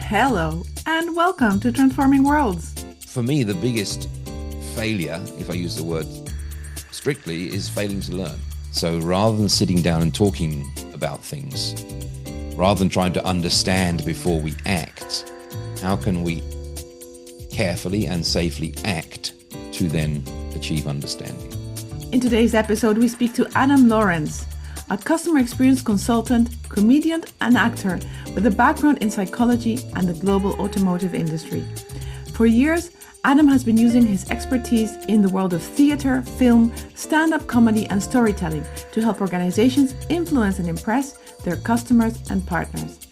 Hello, and welcome to Transforming Worlds. For me, the biggest failure, if I use the word strictly, is failing to learn. So rather than sitting down and talking about things, rather than trying to understand before we act, how can we carefully and safely act to then achieve understanding? In today's episode, we speak to Adam Lawrence, a customer experience consultant, comedian, and actor with a background in psychology and the global automotive industry. For years, Adam has been using his expertise in the world of theater, film, stand-up comedy, and storytelling to help organizations influence and impress their customers and partners.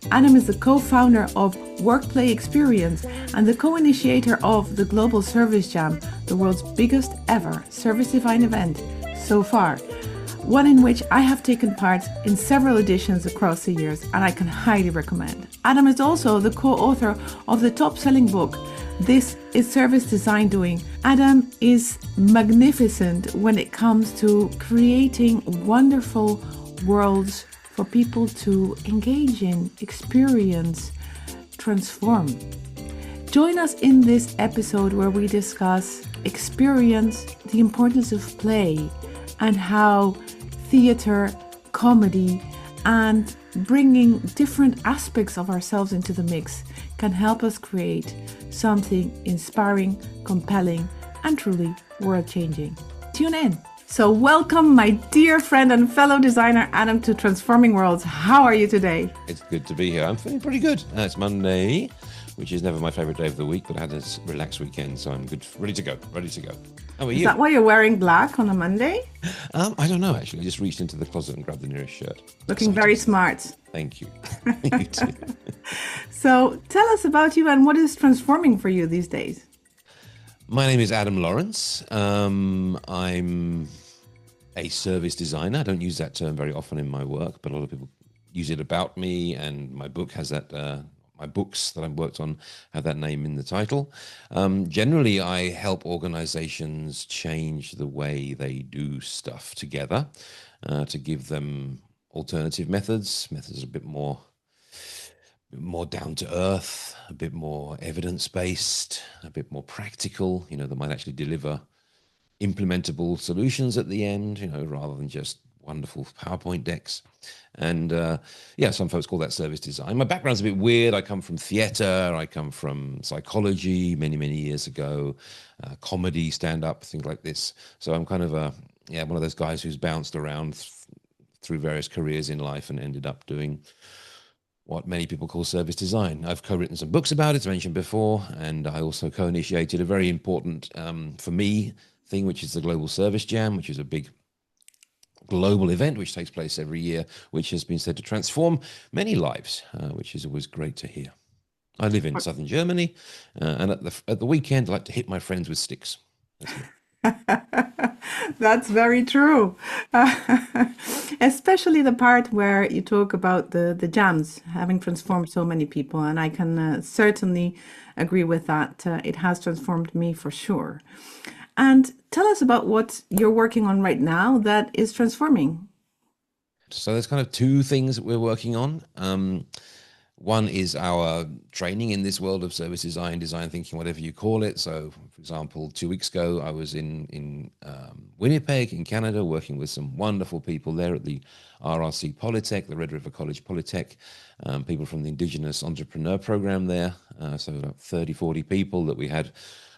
Adam is the co-founder of WorkPlayExperience and the co-initiator of the Global Service Jam, the world's biggest ever service design event so far, one in which I have taken part in several editions across the years, and I can highly recommend. Adam is also the co-author of the top-selling book, This is Service Design Doing. Adam is magnificent when it comes to creating wonderful worlds for people to engage in, experience, transform. Join us in this episode where we discuss experience, the importance of play, and how theater, comedy, and bringing different aspects of ourselves into the mix can help us create something inspiring, compelling, and truly world-changing. Tune in. So welcome, my dear friend and fellow designer, Adam, to Transforming Worlds. How are you today? It's good to be here. I'm feeling pretty good. It's Monday, which is never my favorite day of the week, but I had a relaxed weekend, so I'm good, ready to go. How are you? Is that why you're wearing black on a Monday? I don't know, actually. I just reached into the closet and grabbed the nearest shirt. Looking very smart. Thank you. You too. So tell us about you and what is transforming for you these days? My name is Adam Lawrence. I'm a service designer. I don't use that term very often in my work, but a lot of people use it about me, and my book has that. My books that I've worked on have that name in the title. Generally, I help organizations change the way they do stuff together, to give them alternative methods a bit more down to earth, a bit more evidence-based, a bit more practical, that might actually deliver implementable solutions at the end, rather than just wonderful PowerPoint decks. And some folks call that service design. My background's a bit weird. I come from theater. I come from psychology many, many years ago, comedy, stand-up, things like this. So I'm kind of one of those guys who's bounced around through various careers in life and ended up doing what many people call service design. I've co-written some books about it, as mentioned before, and I also co-initiated a very important, for me, thing, which is the Global Service Jam, which is a big global event which takes place every year, which has been said to transform many lives, which is always great to hear. I live in southern Germany, and at the weekend I like to hit my friends with sticks. That's very true. Especially the part where you talk about the jams having transformed so many people, and I can certainly agree with that. It has transformed me for sure. And tell us about what you're working on right now that is transforming. So there's kind of two things that we're working on. One is our training in this world of service design thinking, whatever you call it. So, for example, 2 weeks ago, I was in Winnipeg in Canada, working with some wonderful people there at the RRC Polytech, the Red River College Polytech, people from the Indigenous Entrepreneur Program there. So about 30, 40 people that we had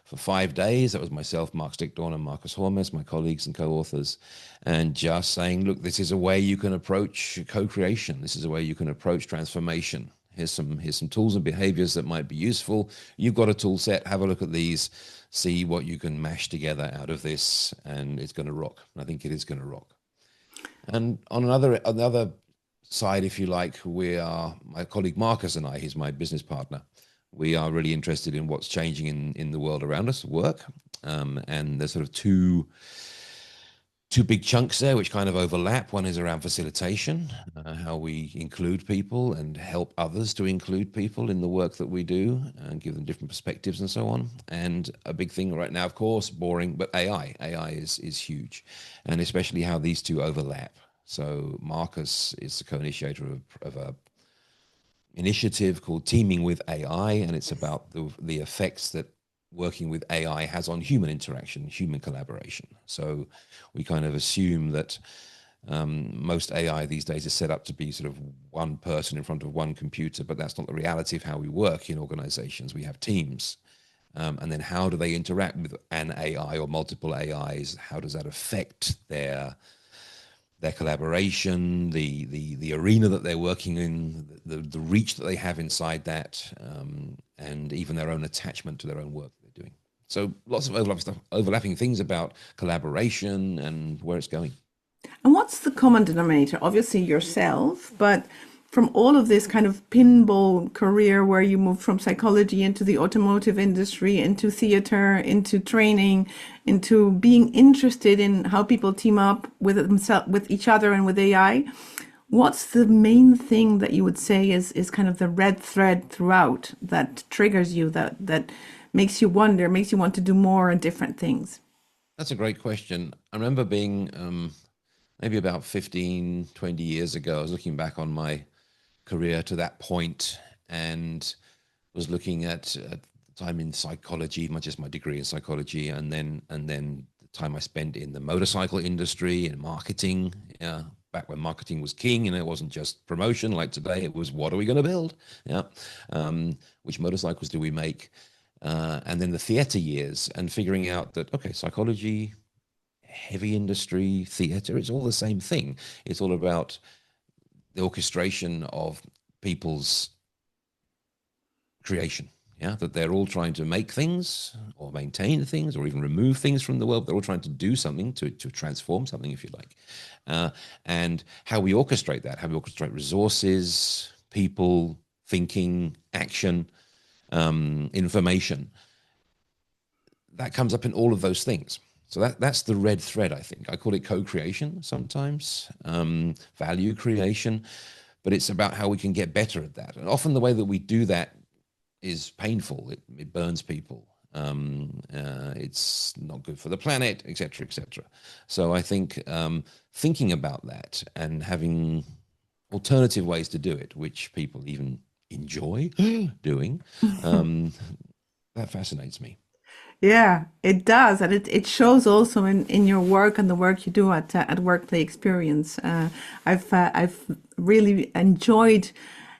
for 5 days. That was myself, Mark Stickdorn, and Marcus Hormes, my colleagues and co-authors, and just saying, look, this is a way you can approach co-creation. This is a way you can approach transformation. Here's some tools and behaviors that might be useful. You've got a tool set. Have a look at these. See what you can mash together out of this, and it's going to rock. I think it is going to rock. And on another side, if you like, my colleague Marcus and I, he's my business partner, we are really interested in what's changing in the world around us, work. And there's sort of two big chunks there which kind of overlap. One is around facilitation, how we include people and help others to include people in the work that we do and give them different perspectives and so on. And a big thing right now, of course, boring, but AI. AI is huge, and especially how these two overlap. So Marcus is the co-initiator of a initiative called Teaming with AI, and it's about the effects that working with AI has on human interaction, human collaboration. So we kind of assume that most AI these days is set up to be sort of one person in front of one computer, but that's not the reality of how we work in organizations. We have teams. And then how do they interact with an AI or multiple AIs? How does that affect their collaboration, the arena that they're working in, the reach that they have inside that, and even their own attachment to their own work they're doing. So lots of overlapping things about collaboration and where it's going. And what's the common denominator? Obviously yourself, but from all of this kind of pinball career where you moved from psychology into the automotive industry, into theater, into training, into being interested in how people team up with themselves, with each other and with AI, what's the main thing that you would say is kind of the red thread throughout that triggers you, that makes you wonder, makes you want to do more and different things? That's a great question. I remember being maybe about 15, 20 years ago, I was looking back on my career to that point and was looking at time in psychology, just my degree in psychology, and then the time I spent in the motorcycle industry and marketing. Yeah, back when marketing was king, and it wasn't just promotion like today. It was, what are we going to build? Yeah, which motorcycles do we make? And then the theater years, and figuring out that, okay, psychology, heavy industry, theater, it's all the same thing. It's all about the orchestration of people's creation. Yeah, that they're all trying to make things or maintain things or even remove things from the world. They're all trying to do something to transform something, if you like. And how we orchestrate that, how we orchestrate resources, people, thinking, action, information, that comes up in all of those things. So that's the red thread, I think. I call it co-creation sometimes, value creation, but it's about how we can get better at that. And often the way that we do that is painful. It burns people. It's not good for the planet, et cetera, et cetera. So I think thinking about that and having alternative ways to do it, which people even enjoy doing, that fascinates me. Yeah, it does, and it shows also in your work and the work you do at WorkPlayExperience. I've really enjoyed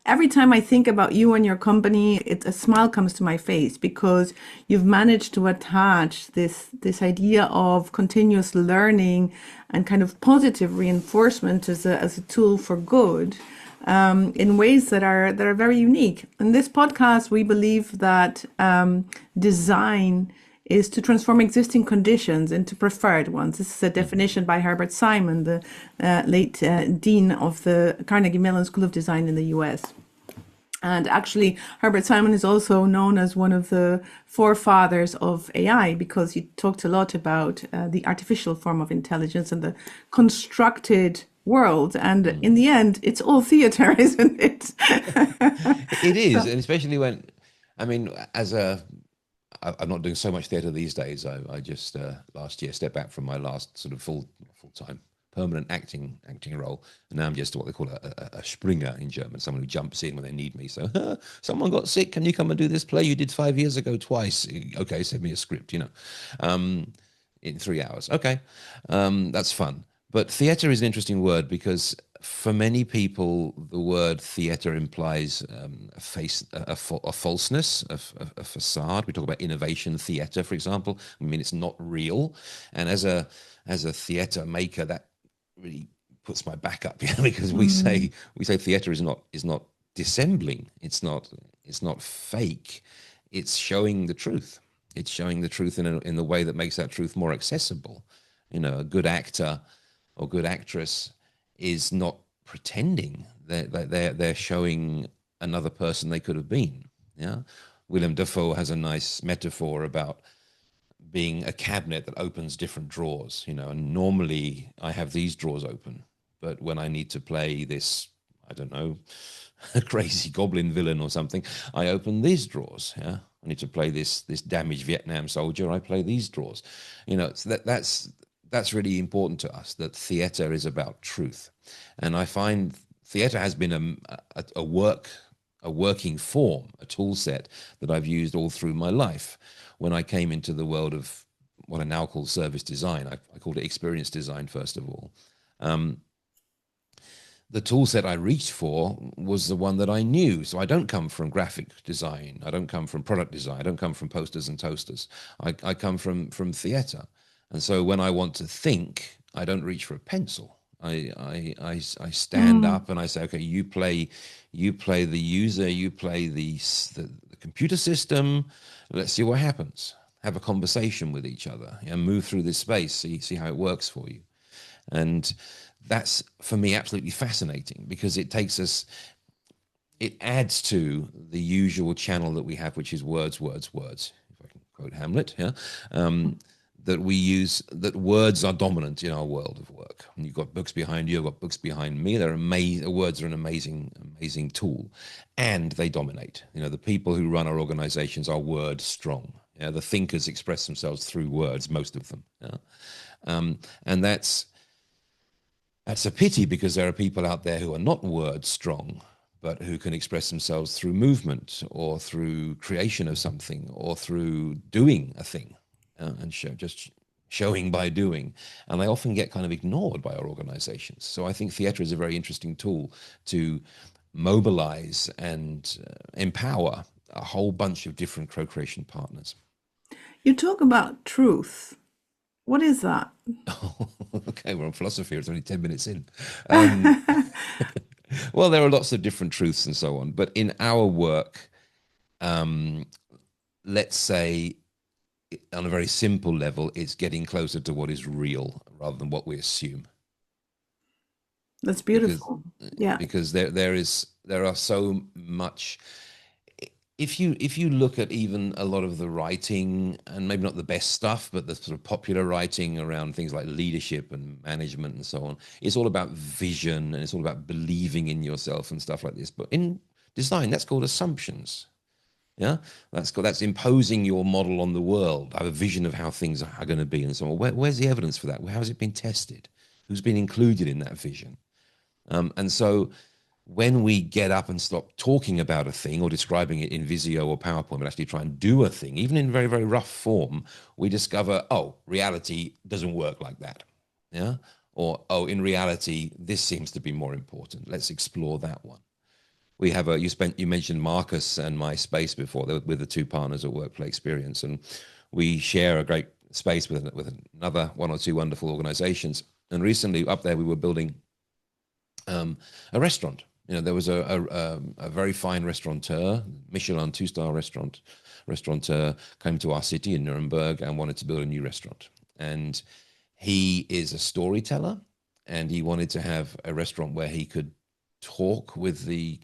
every time I think about you and your company. A smile comes to my face because you've managed to attach this idea of continuous learning and kind of positive reinforcement as a tool for good. In ways that are very unique. In this podcast, we believe that design is to transform existing conditions into preferred ones. This is a definition by Herbert Simon, the late dean of the Carnegie Mellon School of Design in the US. And actually, Herbert Simon is also known as one of the forefathers of AI because he talked a lot about the artificial form of intelligence and the constructed world. And in the end, it's all theater, isn't it? It is, So, and especially when, I mean, I'm not doing so much theatre these days. I just last year stepped back from my last sort of full time permanent acting role, and now I'm just what they call a Springer in German, someone who jumps in when they need me. So someone got sick, can you come and do this play you did 5 years ago twice? Okay, send me a script, in 3 hours. Okay, that's fun. But theatre is an interesting word because for many people, the word theatre implies a falseness, a facade. We talk about innovation theatre, for example. I mean, it's not real. And as a theatre maker, that really puts my back up, because we say theatre is not dissembling. It's not fake. It's showing the truth. It's showing the truth in the way that makes that truth more accessible. A good actor or good actress is not pretending. They're showing another person they could have been. Yeah, Willem Dafoe has a nice metaphor about being a cabinet that opens different drawers. And normally I have these drawers open, but when I need to play this, I don't know, a crazy goblin villain or something, I open these drawers. Yeah, I need to play this damaged Vietnam soldier, I play these drawers. So that's really important to us, that theatre is about truth. And I find theatre has been a work a working form, a tool set that I've used all through my life. When I came into the world of what I now call service design, I called it experience design, first of all. The tool set I reached for was the one that I knew. So I don't come from graphic design. I don't come from product design. I don't come from posters and toasters. I come from theater. And so when I want to think, I don't reach for a pencil. I stand up and I say, okay, you play the user, you play the computer system. Let's see what happens. Have a conversation with each other and move through this space. See how it works for you. And that's, for me, absolutely fascinating, because it adds to the usual channel that we have, which is words, words, words. If I can quote Hamlet here, that we use, that words are dominant in our world of work. And you've got books behind you, I've got books behind me. They're amazing. Words are an amazing tool, and they dominate. The people who run our organizations are word strong. The thinkers express themselves through words, most of them. And that's a pity, because there are people out there who are not word strong, but who can express themselves through movement or through creation of something or through doing a thing, and just showing by doing. And they often get kind of ignored by our organizations. So I think theatre is a very interesting tool to mobilize and empower a whole bunch of different co-creation partners. You talk about truth. What is that? Oh, okay, we're on philosophy. It's only 10 minutes in. Well, there are lots of different truths and so on. But in our work, let's say on a very simple level, it's getting closer to what is real rather than what we assume. That's beautiful. Because there are so much. If you look at even a lot of the writing, and maybe not the best stuff, but the sort of popular writing around things like leadership and management and so on, it's all about vision, and it's all about believing in yourself and stuff like this. But in design, that's called assumptions. Yeah, that's imposing your model on the world. I have a vision of how things are going to be, and so on. Where's the evidence for that? How has it been tested? Who's been included in that vision? And so when we get up and stop talking about a thing or describing it in Visio or PowerPoint, but actually try and do a thing, even in very, very rough form, we discover, oh, reality doesn't work like that. Yeah. Or, oh, in reality, this seems to be more important. Let's explore that one. We have you mentioned Marcus and my space before. They were with the two partners at WorkPlayExperience, and we share a great space with another one or two wonderful organizations. And recently up there, we were building a restaurant. There was a very fine restaurateur, Michelin 2-star restaurateur, came to our city in Nuremberg and wanted to build a new restaurant. And he is a storyteller, and he wanted to have a restaurant where he could talk with the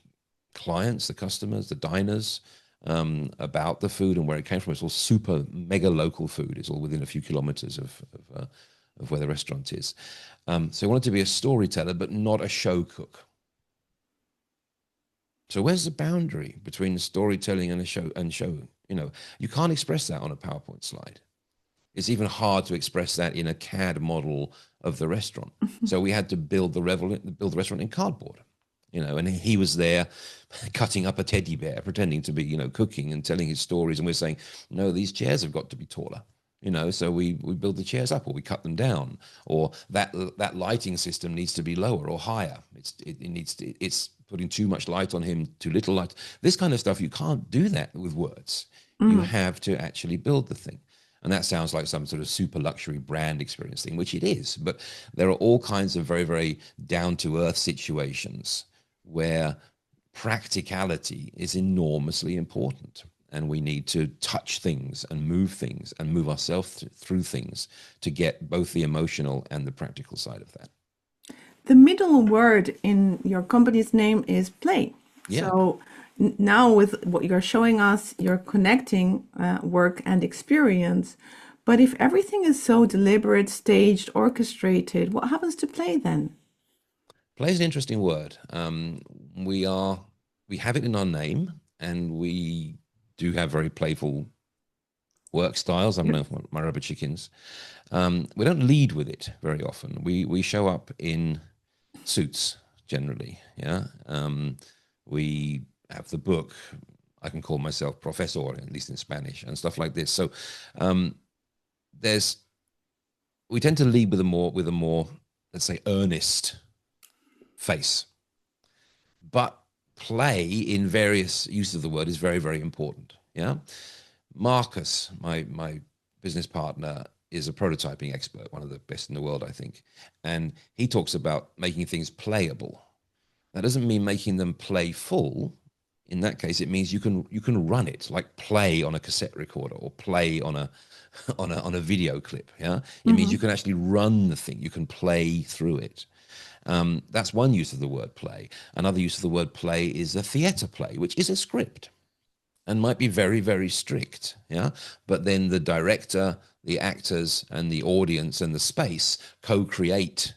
clients, the customers, the diners, about the food and where it came from. It's all super mega local food. It's all within a few kilometers of where the restaurant is. So he wanted to be a storyteller, but not a show cook. So where's the boundary between storytelling and show? You can't express that on a PowerPoint slide. It's even hard to express that in a CAD model of the restaurant. So we had to build the restaurant in cardboard. And he was there cutting up a teddy bear, pretending to be, cooking and telling his stories. And we're saying, no, these chairs have got to be taller. So we build the chairs up, or we cut them down, or that lighting system needs to be lower or higher. It's putting too much light on him, too little light. This kind of stuff, you can't do that with words. You have to actually build the thing. And that sounds like some sort of super luxury brand experience thing, which it is. But there are all kinds of very, very down-to-earth situations where practicality is enormously important. And we need to touch things and move ourselves through things to get both the emotional and the practical side of that. The middle word in your company's name is play. Yeah. So now with what you're showing us, you're connecting work and experience. But if everything is so deliberate, staged, orchestrated, what happens to play then? Play is an interesting word. We have it in our name, and we do have very playful work styles. I'm known for my rubber chickens. We don't lead with it very often. We show up in suits generally. Yeah. We have the book, I can call myself professor, at least in Spanish, and stuff like this. So there's we tend to lead with a more, let's say, earnest face. But play in various uses of the word is very, very important. Yeah. Marcus, my business partner, is a prototyping expert, one of the best in the world, I think. And he talks about making things playable. That doesn't mean making them playful. In that case, it means you can run it, like play on a cassette recorder or play on a on a video clip. Yeah, it means you can actually run the thing. You can play through it. That's one use of the word play. Another use of the word play is a theatre play, which is a script and might be very, very strict. Yeah, but then the director, the actors, and the audience and the space co-create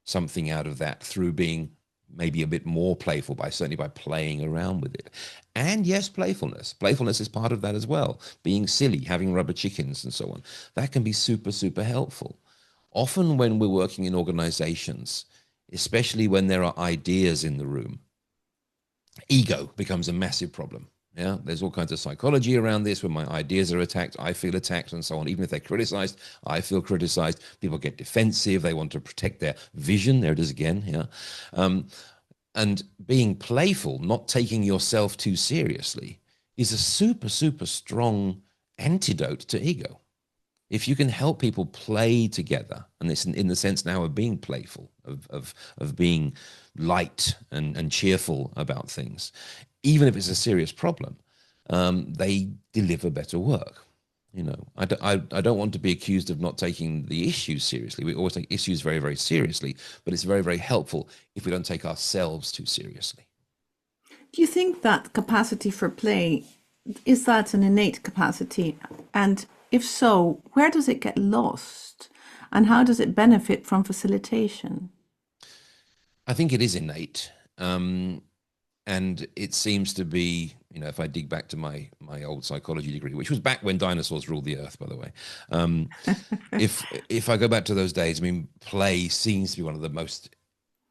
something out of that through being maybe a bit more playful, by certainly by playing around with it. And yes, playfulness is part of that as well. Being silly, having rubber chickens and so on, that can be super, super helpful. Often when we're working in organizations, especially when there are ideas in the room, ego becomes a massive problem. Yeah, there's all kinds of psychology around this. When my ideas are attacked, I feel attacked and so on. Even if they're criticized, I feel criticized. People get defensive. They want to protect their vision. There it is again. Yeah. And being playful, not taking yourself too seriously, is a super, super strong antidote to ego. If you can help people play together, and it's in the sense now of being playful, of being light and cheerful about things, even if it's a serious problem, they deliver better work. You know, I don't want to be accused of not taking the issues seriously. We always take issues very, very seriously, but it's very, very helpful if we don't take ourselves too seriously. Do you think that capacity for play, is that an innate capacity? And if so, where does it get lost? And how does it benefit from facilitation? I think it is innate. And it seems to be, you know, if I dig back to my old psychology degree, which was back when dinosaurs ruled the earth, by the way, if I go back to those days, I mean, play seems to be one of the most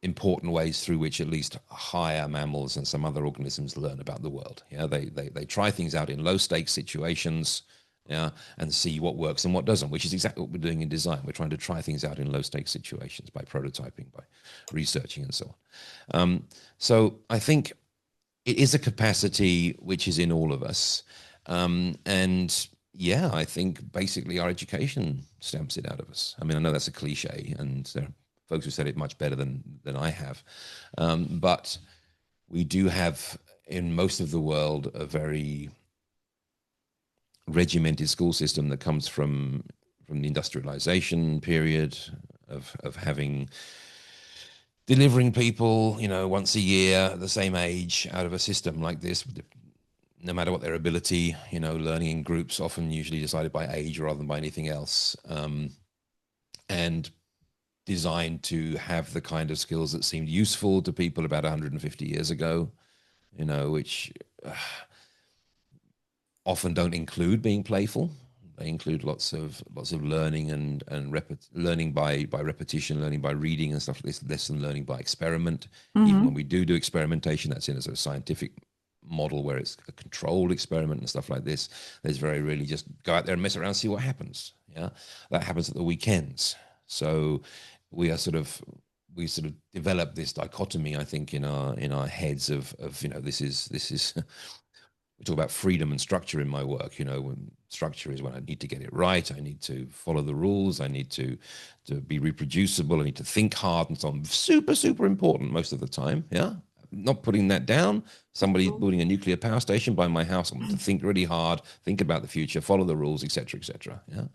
important ways through which at least higher mammals and some other organisms learn about the world. Yeah, they try things out in low stakes situations, yeah, and see what works and what doesn't, which is exactly what we're doing in design. We're trying to try things out in low stakes situations by prototyping, by researching, and so on. So I think it is a capacity which is in all of us. And yeah, I think basically our education stamps it out of us. I mean, I know that's a cliche, and there are folks who said it much better than I have. But we do have, in most of the world, a very regimented school system that comes from the industrialization period of having delivering people, you know, once a year at the same age out of a system like this, no matter what their ability, you know, learning in groups, often usually decided by age rather than by anything else, and designed to have the kind of skills that seemed useful to people about 150 years ago, you know, which often don't include being playful. They include lots of learning and learning by repetition, learning by reading and stuff like this, less than learning by experiment. Even when we do experimentation, that's in a sort of scientific model where it's a controlled experiment and stuff like this. There's very rarely just go out there and mess around and see what happens. Yeah, that happens at the weekends. So we sort of develop this dichotomy, I think, in our heads of you know, this is we talk about freedom and structure in my work. You know, when structure is when I need to get it right, I need to follow the rules, I need to be reproducible, I need to think hard and so on. Super, super important most of the time. Yeah. Not putting that down. Somebody building a nuclear power station by my house, I want to think really hard, think about the future, follow the rules, etc., etc. Yeah.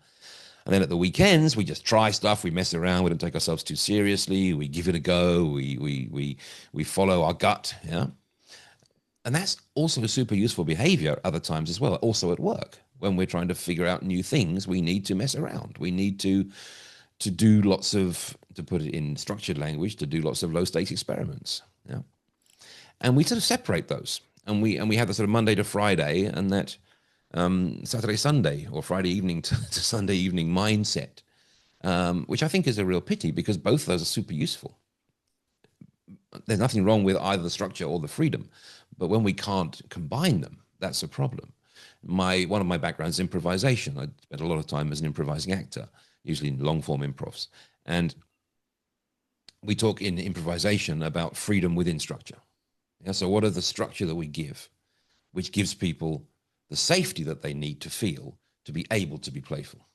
And then at the weekends, we just try stuff, we mess around, we don't take ourselves too seriously, we give it a go, we follow our gut. Yeah. And that's also a super useful behavior other times as well, also at work. When we're trying to figure out new things, we need to mess around. We need to do lots of, to put it in structured language, to do lots of low stakes experiments. Yeah. And we sort of separate those. And we have the sort of Monday to Friday and that Saturday, Sunday, or Friday evening to Sunday evening mindset, which I think is a real pity because both of those are super useful. There's nothing wrong with either the structure or the freedom, But when we can't combine them, that's a problem. One of my backgrounds is improvisation. I spent a lot of time as an improvising actor, usually in long form improvs. And we talk in improvisation about freedom within structure. Yeah, so what are the structure that we give, which gives people the safety that they need to feel to be able to be playful?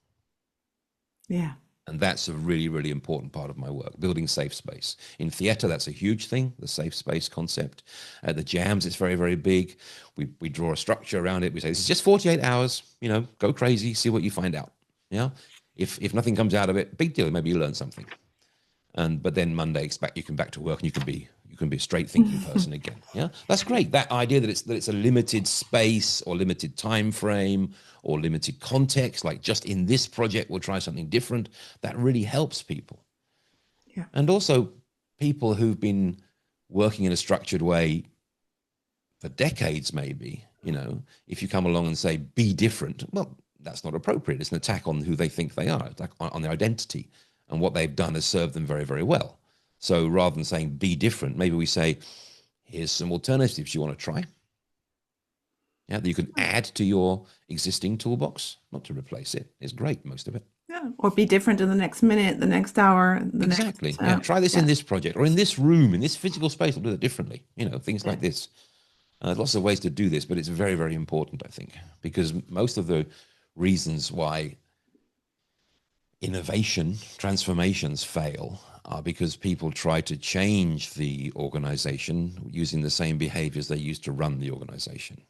Yeah. And that's a really, really important part of my work, building safe space. In theatre, that's a huge thing, the safe space concept. At the jams, it's very, very big. We draw a structure around it. We say, this is just 48 hours, go crazy, see what you find out. Yeah. If nothing comes out of it, big deal, maybe you learn something. But then Monday, you can back to work and you can be a straight thinking person again. Yeah, that's great. That idea that it's a limited space or limited time frame or limited context, like just in this project we'll try something different. That really helps people. Yeah. And also people who've been working in a structured way for decades, maybe, if you come along and say be different, well, that's not appropriate. It's an attack on who they think they are, attack on their identity. And what they've done has served them very, very well. So rather than saying be different, maybe we say, here's some alternatives you want to try. Yeah, that you can add to your existing toolbox, not to replace it. It's great, most of it. Yeah. Or be different in the next minute, the next hour. Exactly. Yeah. Try this in this project or in this room, in this physical space. I'll do it differently. Things like this. Lots of ways to do this, but it's very, very important, I think, because most of the reasons why innovation, transformations fail are because people try to change the organization using the same behaviors they used to run the organization.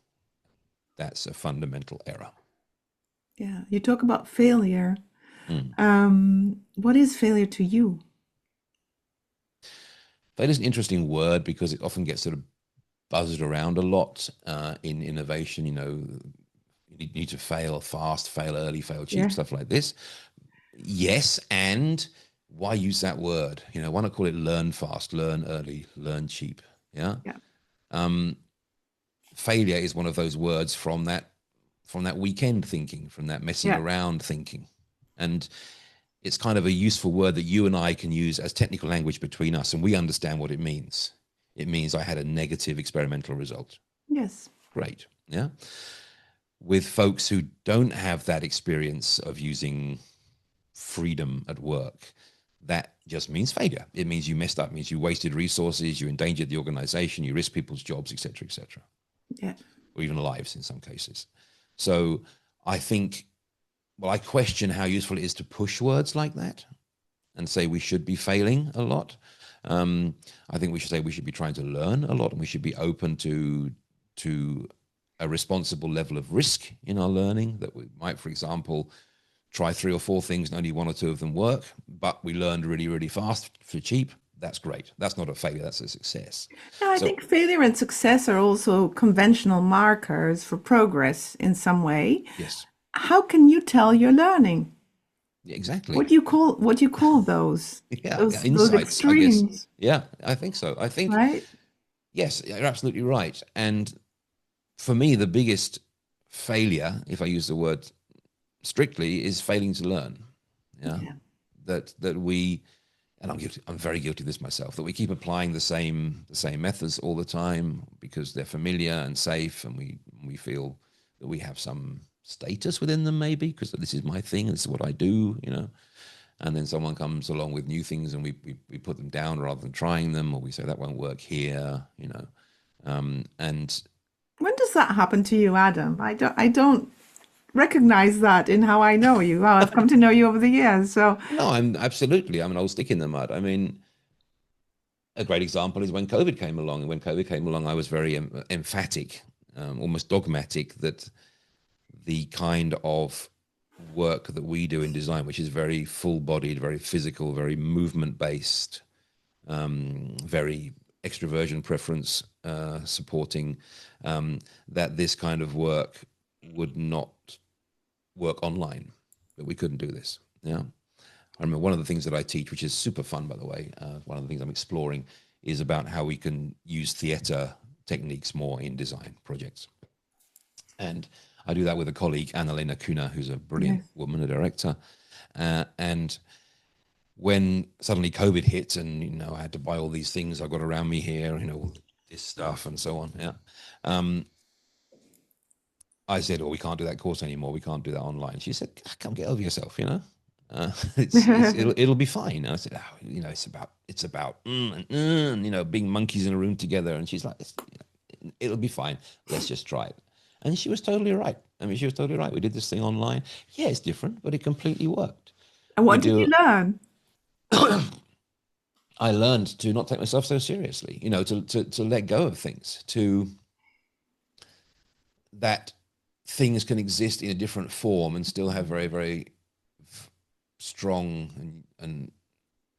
That's a fundamental error. Yeah. You talk about failure. What is failure to you? Failure is an interesting word because it often gets sort of buzzed around a lot in innovation. You need to fail fast, fail early, fail cheap, stuff like this. Yes, and why use that word? Why not call it learn fast, learn early, learn cheap? Yeah. Failure is one of those words from that weekend thinking, from that messing around thinking. And it's kind of a useful word that you and I can use as technical language between us, and we understand what it means. It means I had a negative experimental result. Yes. Great. Yeah. With folks who don't have that experience of using freedom at work, that just means failure. It means you messed up, it means you wasted resources, you endangered the organization, you risked people's jobs, etc., etc. Yeah. Or even lives in some cases. So I think, I question how useful it is to push words like that and say we should be failing a lot. I think we should say we should be trying to learn a lot, and we should be open to a responsible level of risk in our learning, that we might, for example, try 3 or 4 things and only 1 or 2 of them work, but we learned really, really fast for cheap. That's great. That's not a failure. That's a success. Yeah, I think failure and success are also conventional markers for progress in some way. Yes. How can you tell you're learning? Exactly. What do you call those? Insights, those extremes. I guess. Yeah, I think so. I think, right? Yes, you're absolutely right. And for me, the biggest failure, if I use the word strictly, is failing to learn. Yeah. That we, and I'm very guilty of this myself, that we keep applying the same methods all the time because they're familiar and safe, and we feel that we have some status within them, maybe because this is my thing, this is what I do, and then someone comes along with new things and we put them down rather than trying them, or we say that won't work here, and when does that happen to you, Adam? I don't recognize that in how I know you. Well, I've come to know you over the years, so no, I'm an old stick in the mud. I mean, a great example is when COVID came along, and when COVID came along I was very emphatic, almost dogmatic, that the kind of work that we do in design, which is very full-bodied, very physical, very movement-based, very extroversion preference supporting, that this kind of work would not work online, that we couldn't do this. Yeah. I remember one of the things that I teach, which is super fun, by the way, one of the things I'm exploring is about how we can use theatre techniques more in design projects. And I do that with a colleague, Annalena Kuna, who's a brilliant woman, a director. And when suddenly COVID hit and, I had to buy all these things I've got around me here, this stuff and so on. Yeah. I said, "Oh, we can't do that course anymore. We can't do that online." She said, "Come get over yourself, you know. It'll be fine." And I said, "Oh, you know, it's about and you know, being monkeys in a room together." And she's like, "It'll be fine. Let's just try it." And she was totally right. I mean, she was totally right. We did this thing online. Yeah, it's different, but it completely worked. And We what did you do. learn? I learned to not take myself so seriously. You know, to let go of things. That things can exist in a different form and still have very, very strong and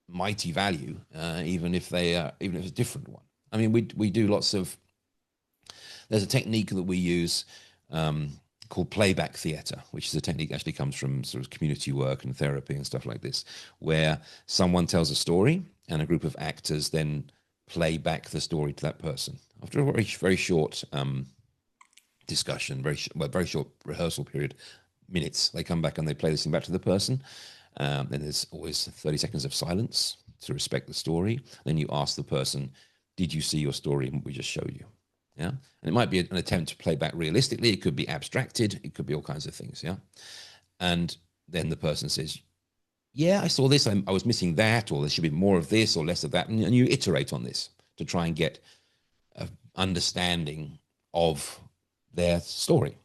mighty value, even if it's a different one. I mean, we do lots of. There's a technique that we use called playback theatre, which is a technique that actually comes from sort of community work and therapy and stuff like this, where someone tells a story and a group of actors then play back the story to that person after a very, very short discussion, very short rehearsal period, minutes. They come back and they play this thing back to the person. Then there's always 30 seconds of silence to respect the story. Then you ask the person, "Did you see your story in what we just showed you?" Yeah, and it might be an attempt to play back realistically. It could be abstracted. It could be all kinds of things. Yeah, and then the person says, "Yeah, I saw this. I was missing that, or there should be more of this or less of that," and you iterate on this to try and get an understanding of their story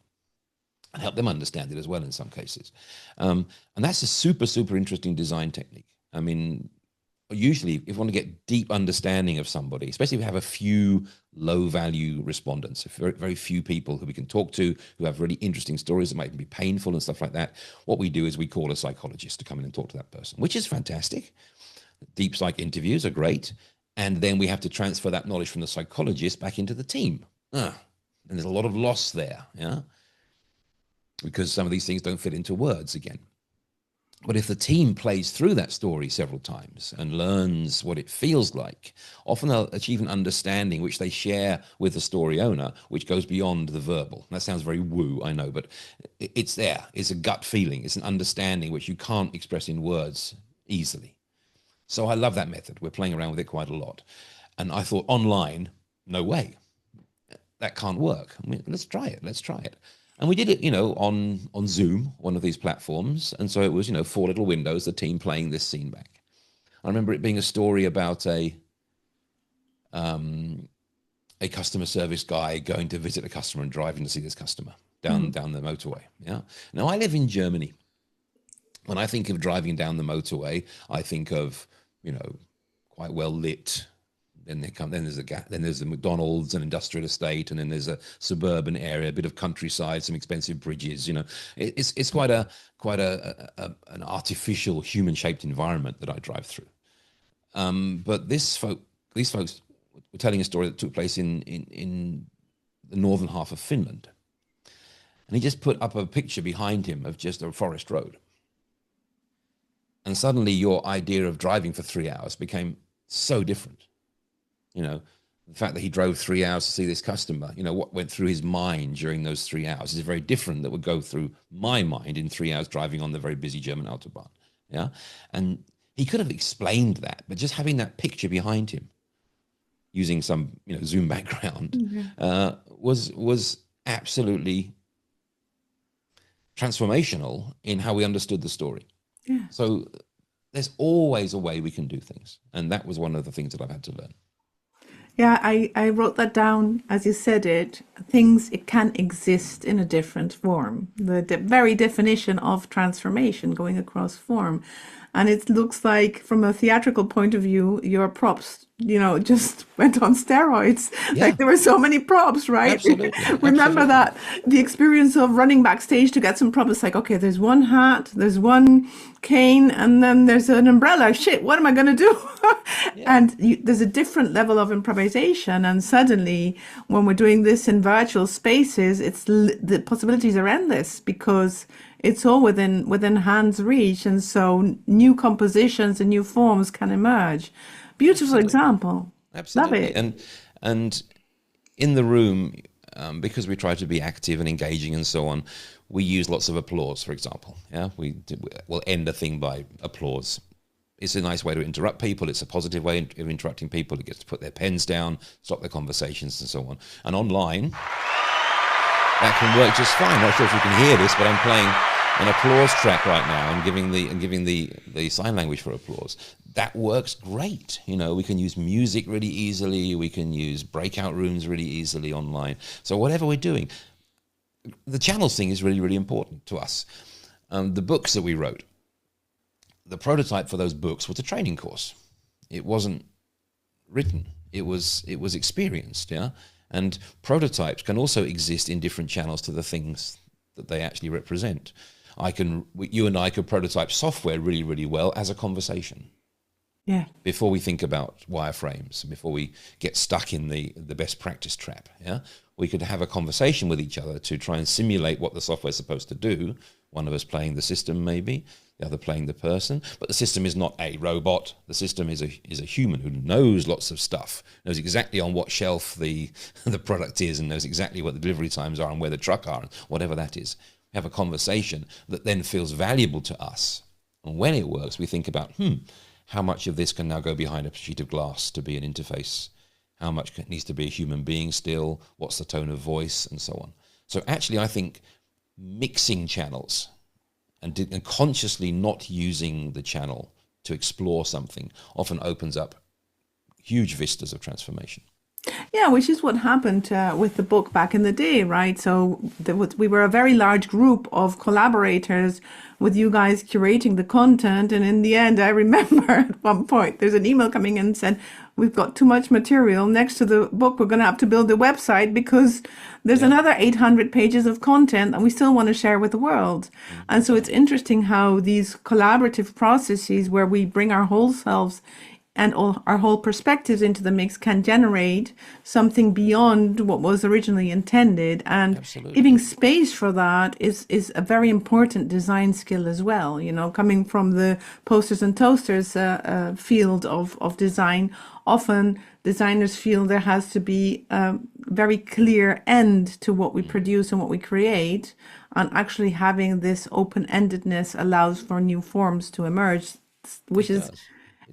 and help them understand it as well in some cases. And that's a super, super interesting design technique. I mean, usually if you want to get deep understanding of somebody, especially if we have a few low value respondents, very, very few people who we can talk to, who have really interesting stories that might even be painful and stuff like that, what we do is we call a psychologist to come in and talk to that person, which is fantastic. Deep psych interviews are great. And then we have to transfer that knowledge from the psychologist back into the team. And there's a lot of loss there, yeah, because some of these things don't fit into words again. But if the team plays through that story several times and learns what it feels like, often they'll achieve an understanding which they share with the story owner, which goes beyond the verbal. That sounds very woo, I know, but it's there. It's a gut feeling. It's an understanding which you can't express in words easily. So I love that method. We're playing around with it quite a lot. And I thought online, no way. That can't work. I mean, let's try it. And we did it, you know, on Zoom, one of these platforms. And so it was, you know, 4 little windows, the team playing this scene back. I remember it being a story about a customer service guy going to visit a customer and driving to see this customer down the motorway. Yeah. Now I live in Germany. When I think of driving down the motorway, I think of, you know, quite well lit. Then there's the McDonald's, an industrial estate, and then there's a suburban area, a bit of countryside, some expensive bridges. You know, it's quite an artificial human-shaped environment that I drive through. But these folks were telling a story that took place in the northern half of Finland, and he just put up a picture behind him of just a forest road, and suddenly your idea of driving for 3 hours became so different. You know, the fact that he drove 3 hours to see this customer, you know, what went through his mind during those 3 hours is very different that would go through my mind in 3 hours driving on the very busy German Autobahn. Yeah. And he could have explained that, but just having that picture behind him using some, you know, Zoom background was absolutely transformational in how we understood the story. Yeah. So there's always a way we can do things. And that was one of the things that I've had to learn. Yeah, I wrote that down as you said it. It can exist in a different form. The very definition of transformation going across form. And it looks like from a theatrical point of view, your props, you know, just went on steroids. Yeah. Like there were so many props, right? Absolutely. Remember that the experience of running backstage to get some props. It's like, okay, there's one hat, there's one cane, and then there's an umbrella. Shit, what am I going to do? And there's a different level of improvisation. And suddenly, when we're doing this in virtual spaces, the possibilities are endless because it's all within hand's reach, and so new compositions and new forms can emerge. Beautiful example. Absolutely. Love it. And in the room, because we try to be active and engaging and so on, we use lots of applause, for example. Yeah, we'll end a thing by applause. It's a nice way to interrupt people. It's a positive way of interrupting people. It gets to put their pens down, stop their conversations, and so on. And online, that can work just fine. Not sure if you can hear this, but I'm playing an applause track right now and giving the sign language for applause. That works great. You know, we can use music really easily. We can use breakout rooms really easily online. So whatever we're doing, the channels thing is really, really important to us. The books that we wrote, the prototype for those books was a training course. It wasn't written. It was experienced, yeah? And prototypes can also exist in different channels to the things that they actually represent. You and I could prototype software really, really well as a conversation. Yeah. Before we think about wireframes, before we get stuck in the best practice trap, yeah? We could have a conversation with each other to try and simulate what the software's supposed to do. One of us playing the system, maybe, the other playing the person. But the system is not a robot. The system is a human who knows lots of stuff, knows exactly on what shelf the product is, and knows exactly what the delivery times are and where the truck are, and whatever that is. We have a conversation that then feels valuable to us. And when it works, we think about, how much of this can now go behind a sheet of glass to be an interface? How much needs to be a human being still? What's the tone of voice? And so on. So actually, I think mixing channels and consciously not using the channel to explore something often opens up huge vistas of transformation. Yeah, which is what happened with the book back in the day, right? So we were a very large group of collaborators with you guys curating the content. And in the end, I remember at one point, there's an email coming in and said, we've got too much material next to the book. We're going to have to build a website because there's another 800 pages of content and we still want to share with the world. And so it's interesting how these collaborative processes where we bring our whole selves and all our whole perspectives into the mix can generate something beyond what was originally intended. And Absolutely. giving space for that is a very important design skill as well. You know, coming from the posters and toasters field of design, often designers feel there has to be a very clear end to what we produce and what we create. And actually having this open-endedness allows for new forms to emerge, which is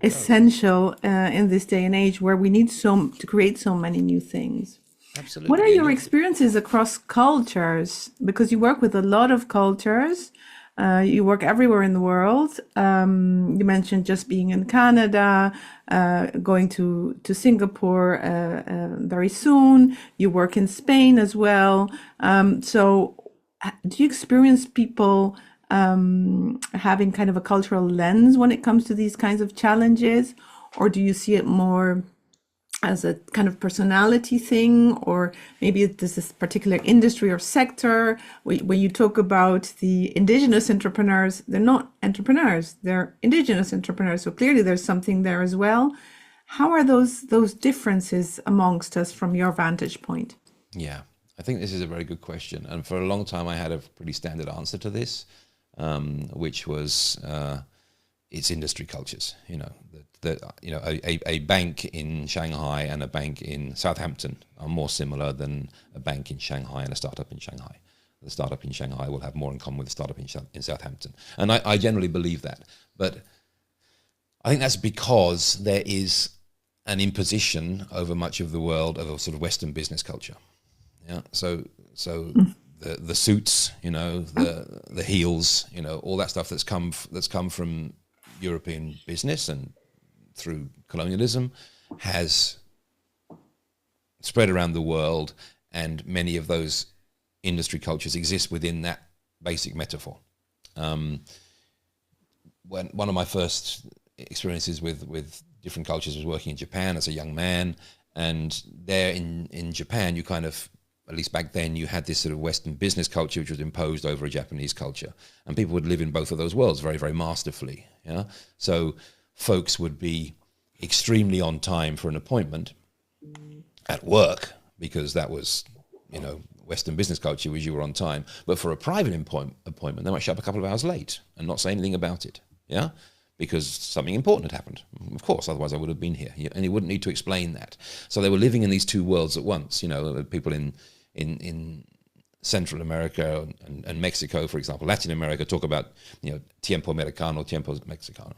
essential in this day and age where we need to create so many new things. Absolutely. What are your experiences across cultures? Because you work with a lot of cultures. You work everywhere in the world. You mentioned just being in Canada, going to Singapore very soon. You work in Spain as well. So do you experience people having kind of a cultural lens when it comes to these kinds of challenges? Or do you see it more as a kind of personality thing, or maybe there's this particular industry or sector? When you talk about the indigenous entrepreneurs, they're not entrepreneurs, they're indigenous entrepreneurs. So clearly there's something there as well. How are those differences amongst us from your vantage point? Yeah, I think this is a very good question. And for a long time, I had a pretty standard answer to this, which was it's industry cultures. You know, a bank in Shanghai and a bank in Southampton are more similar than a bank in Shanghai and a startup in Shanghai. The startup in Shanghai will have more in common with the startup in Southampton. And I generally believe that. But I think that's because there is an imposition over much of the world of a sort of Western business culture. Yeah. So the suits, you know, the heels, you know, all that stuff that's come from European business and through colonialism has spread around the world, and many of those industry cultures exist within that basic metaphor. When one of my first experiences with different cultures was working in Japan as a young man, and there in Japan you kind of, at least back then, you had this sort of Western business culture which was imposed over a Japanese culture, and people would live in both of those worlds very, very masterfully. Yeah, so folks would be extremely on time for an appointment at work because that was, you know, Western business culture was you were on time. But for a private appointment, they might show up a couple of hours late and not say anything about it. Yeah, because something important had happened. Of course, otherwise I would have been here, and you wouldn't need to explain that. So they were living in these two worlds at once. You know, people in Central America and Mexico, for example, Latin America, talk about, tiempo americano, tiempo mexicano,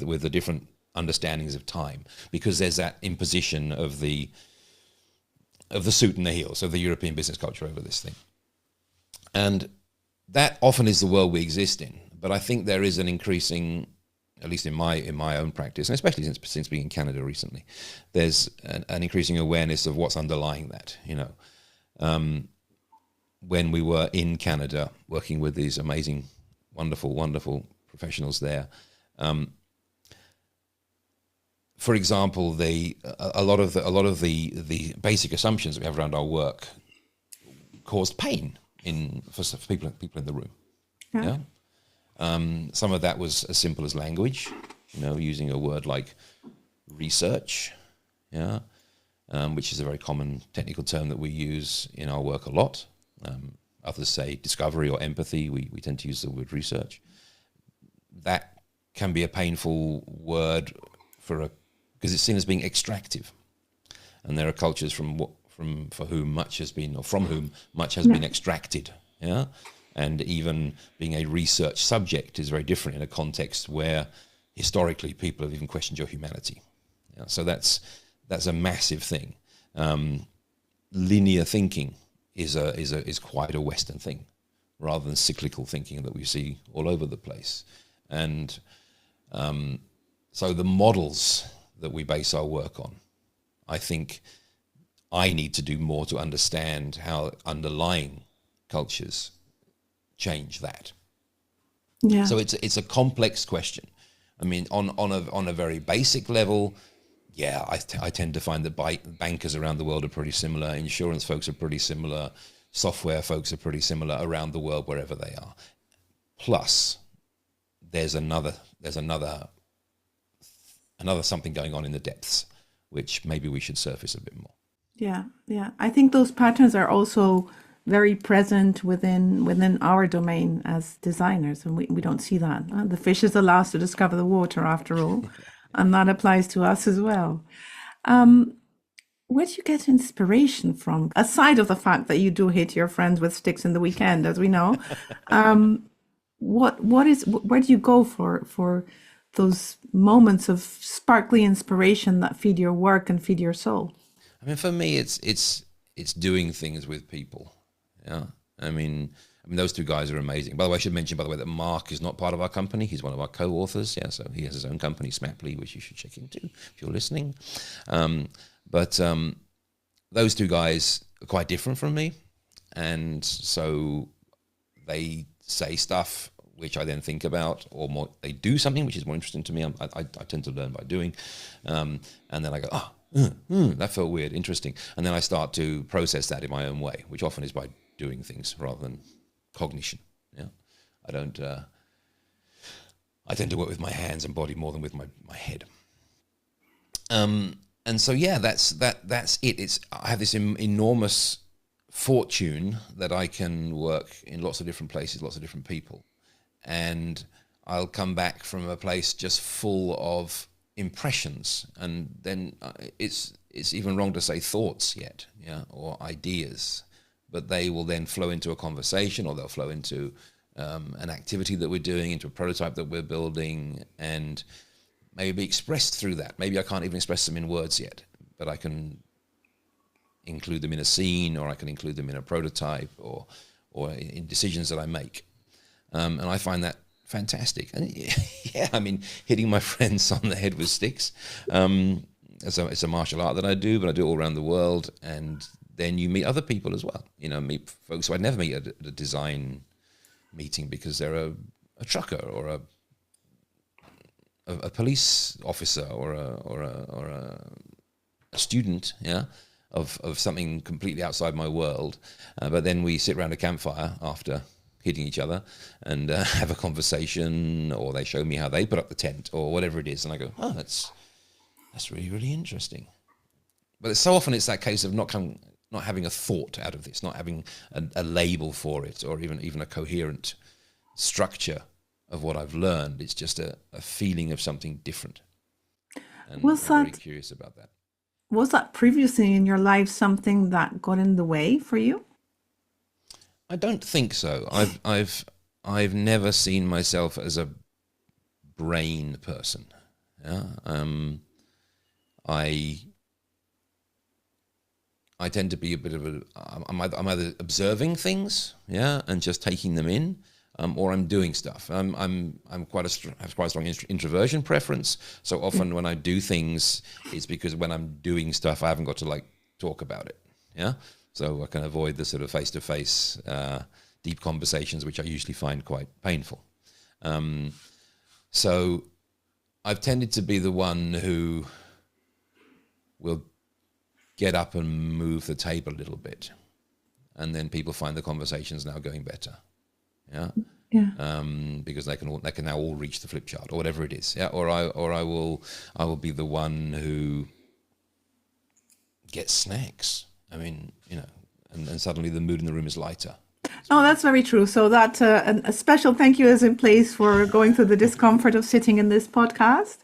with the different understandings of time, because there's that imposition of the suit and the heels of the European business culture over this thing. And that often is the world we exist in. But I think there is an increasing, at least in my own practice, and especially since being in Canada recently, there's an increasing awareness of what's underlying that. When we were in Canada working with these amazing, wonderful professionals there, for example, a lot of the basic assumptions that we have around our work caused pain for people in the room. Yeah. Some of that was as simple as language, using a word like research, which is a very common technical term that we use in our work a lot. Others say discovery or empathy. We tend to use the word research. That can be a painful word because it's seen as being extractive, and there are cultures from whom much has been extracted. Yeah. And even being a research subject is very different in a context where historically people have even questioned your humanity. Yeah, so that's a massive thing. Linear thinking is quite a Western thing, rather than cyclical thinking that we see all over the place. And so the models that we base our work on, I think I need to do more to understand how underlying cultures change that. Yeah. So it's a complex question. I mean, on a very basic level, yeah, I tend to find that bankers around the world are pretty similar. Insurance folks are pretty similar. Software folks are pretty similar around the world, wherever they are. Plus, there's another something going on in the depths, which maybe we should surface a bit more. Yeah. I think those patterns are also very present within our domain as designers, and we don't see that. The fish is the last to discover the water, after all, and that applies to us as well. Where do you get inspiration from, aside of the fact that you do hit your friends with sticks in the weekend, as we know? Where do you go for those moments of sparkly inspiration that feed your work and feed your soul? I mean, for me, it's doing things with people. Yeah, I mean, those two guys are amazing. By the way, I should mention, that Mark is not part of our company. He's one of our co-authors. Yeah, so he has his own company, Smapley, which you should check into if you're listening. But those two guys are quite different from me, and so they say stuff which I then think about, or more, they do something which is more interesting to me. I tend to learn by doing, and then I go, that felt weird, interesting, and then I start to process that in my own way, which often is by doing things rather than cognition. Yeah, I don't. I tend to work with my hands and body more than with my head. And so yeah, that's it. I have this enormous fortune that I can work in lots of different places, lots of different people, and I'll come back from a place just full of impressions, and then it's even wrong to say thoughts yet, yeah, or ideas, but they will then flow into a conversation, or they'll flow into an activity that we're doing, into a prototype that we're building, and maybe be expressed through that. Maybe I can't even express them in words yet, but I can include them in a scene, or I can include them in a prototype, or in decisions that I make, and I find that fantastic. And yeah, I mean, hitting my friends on the head with sticks, it's a martial art that I do, but I do it all around the world. And then you meet other people as well, meet folks who I'd never meet at a design meeting, because they're a trucker, or a police officer, or a student, yeah, of something completely outside my world. But then we sit around a campfire after hitting each other and have a conversation, or they show me how they put up the tent, or whatever it is, and I go, oh, that's really, really interesting. But so often it's that case of not having a thought out of this, not having a label for it, or even a coherent structure of what I've learned. It's just a feeling of something different, and I'm very curious about that. Was that previously in your life something that got in the way for you? I don't think so. I've never seen myself as a brain person. Yeah. I tend to be a bit of a. I'm either observing things, yeah, and just taking them in, or I'm doing stuff. I'm have quite a strong introversion preference. So often when I do things, it's because when I'm doing stuff, I haven't got to like talk about it. Yeah, so I can avoid the sort of face-to-face deep conversations, which I usually find quite painful. So I've tended to be the one who will get up and move the table a little bit, and then people find the conversations now going better. Yeah. Yeah. Because they can now all reach the flip chart or whatever it is. Yeah. Or I will be the one who gets snacks. I mean, and suddenly the mood in the room is lighter. Oh, that's very true. So that a special thank you is in place for going through the discomfort of sitting in this podcast,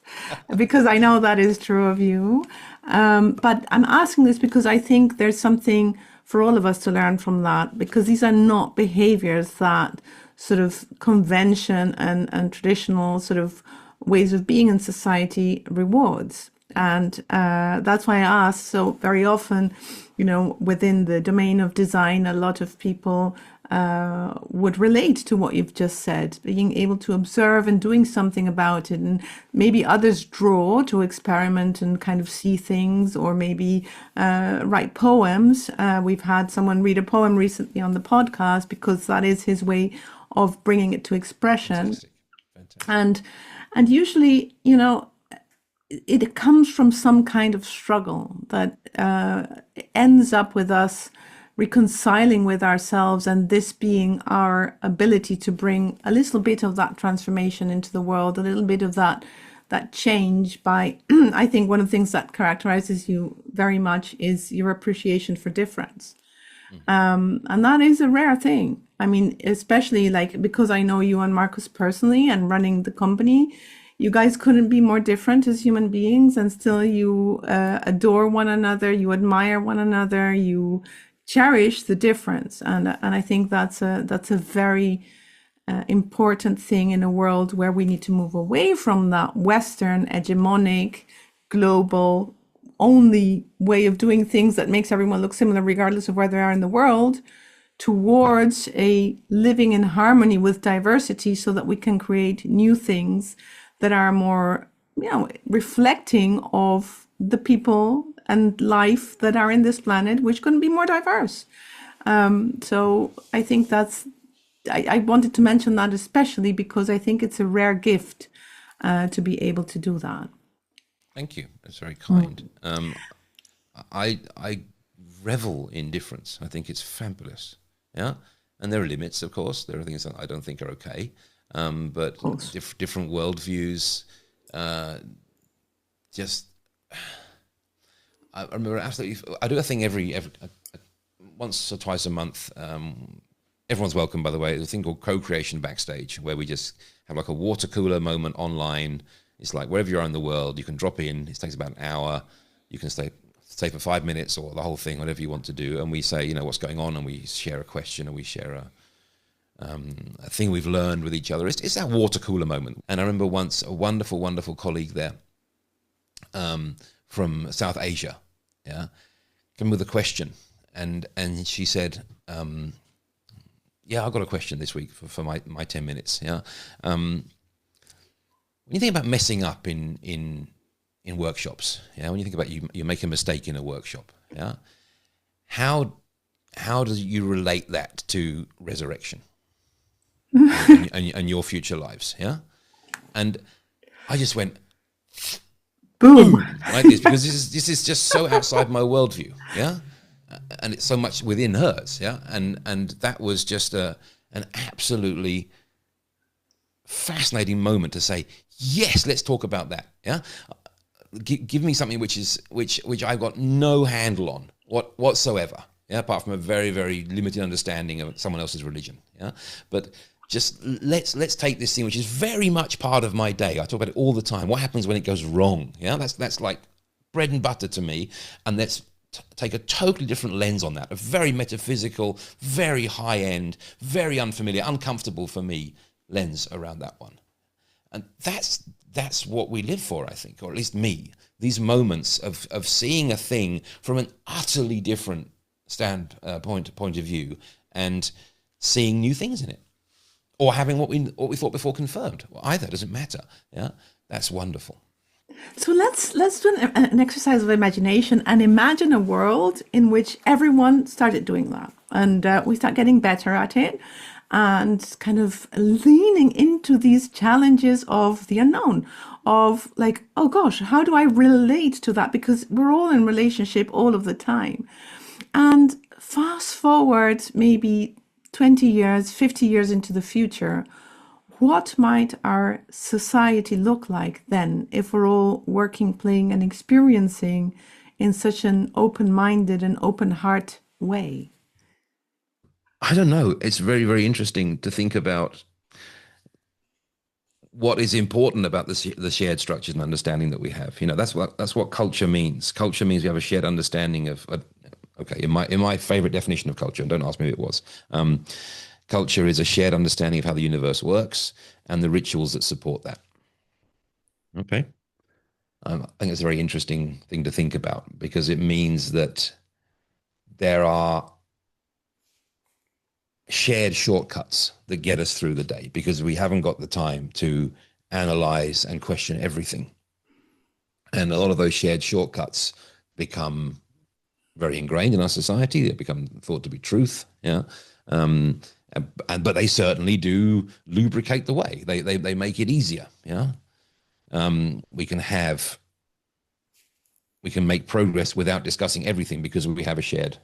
because I know that is true of you. But I'm asking this because I think there's something for all of us to learn from that, because these are not behaviors that sort of convention and traditional sort of ways of being in society rewards. And that's why I ask. So very often, within the domain of design, a lot of people would relate to what you've just said, being able to observe and doing something about it. And maybe others draw to experiment and kind of see things, or maybe write poems. We've had someone read a poem recently on the podcast because that is his way of bringing it to expression. Fantastic. And usually, it comes from some kind of struggle that ends up with us reconciling with ourselves, and this being our ability to bring a little bit of that transformation into the world, a little bit of that change by, I think one of the things that characterizes you very much is your appreciation for difference. And that is a rare thing. I mean, especially because I know you and Marcus personally and running the company, you guys couldn't be more different as human beings, and still you adore one another, you admire one another, you cherish the difference. And I think that's a very important thing in a world where we need to move away from that Western hegemonic global only way of doing things that makes everyone look similar regardless of where they are in the world, towards a living in harmony with diversity, so that we can create new things that are more, reflecting of the people and life that are in this planet, which couldn't be more diverse. So I think I wanted to mention that especially because I think it's a rare gift to be able to do that. Thank you. That's very kind. I revel in difference. I think it's fabulous. Yeah. And there are limits, of course. There are things that I don't think are okay. But different worldviews, I remember absolutely. I do a thing every once or twice a month. Everyone's welcome, by the way. There's a thing called co-creation backstage, where we just have like a water cooler moment online. It's like wherever you are in the world, you can drop in. It takes about an hour. You can stay for 5 minutes or the whole thing, whatever you want to do. And we say, what's going on, and we share a question, and we share a thing we've learned with each other. It's that water cooler moment. And I remember once a wonderful, wonderful colleague there from South Asia, came with a question, and she said, I've got a question this week for my 10 minutes. When you think about messing up in workshops, when you think about you make a mistake in a workshop, how do you relate that to resurrection and your future lives? And I just went boom like this, because this is just so outside my worldview, and it's so much within hers, and that was just an absolutely fascinating moment to say, yes, let's talk about that. Give me something which I've got no handle on whatsoever, apart from a very, very limited understanding of someone else's religion, but just let's take this thing which is very much part of my day. I talk about it all the time. What happens when it goes wrong? That's like bread and butter to me, and let's take a totally different lens on that, a very metaphysical, very high end, very unfamiliar, uncomfortable for me lens around that one. And that's what we live for, I think, or at least me. These moments of seeing a thing from an utterly different point of view, and seeing new things in it, or having what we thought before confirmed. Well, either doesn't matter. Yeah, that's wonderful. So let's do an exercise of imagination and imagine a world in which everyone started doing that, and we start getting better at it, and kind of leaning into these challenges of the unknown, of like, oh gosh, how do I relate to that? Because we're all in relationship all of the time. And fast forward maybe 20 years, 50 years into the future, what might our society look like then if we're all working, playing, and experiencing in such an open-minded and open heart way? I don't know. It's very, very interesting to think about what is important about the shared structures and understanding that we have. That's what culture means. Culture means we have a shared understanding of. Okay, in my favorite definition of culture, and don't ask me who it was. Culture is a shared understanding of how the universe works and the rituals that support that. Okay, I think it's a very interesting thing to think about, because it means that there are shared shortcuts that get us through the day, because we haven't got the time to analyze and question everything. And a lot of those shared shortcuts become very ingrained in our society. They become thought to be truth. Yeah. But they certainly do lubricate the way. They make it easier. Yeah. We can make progress without discussing everything, because we have a shared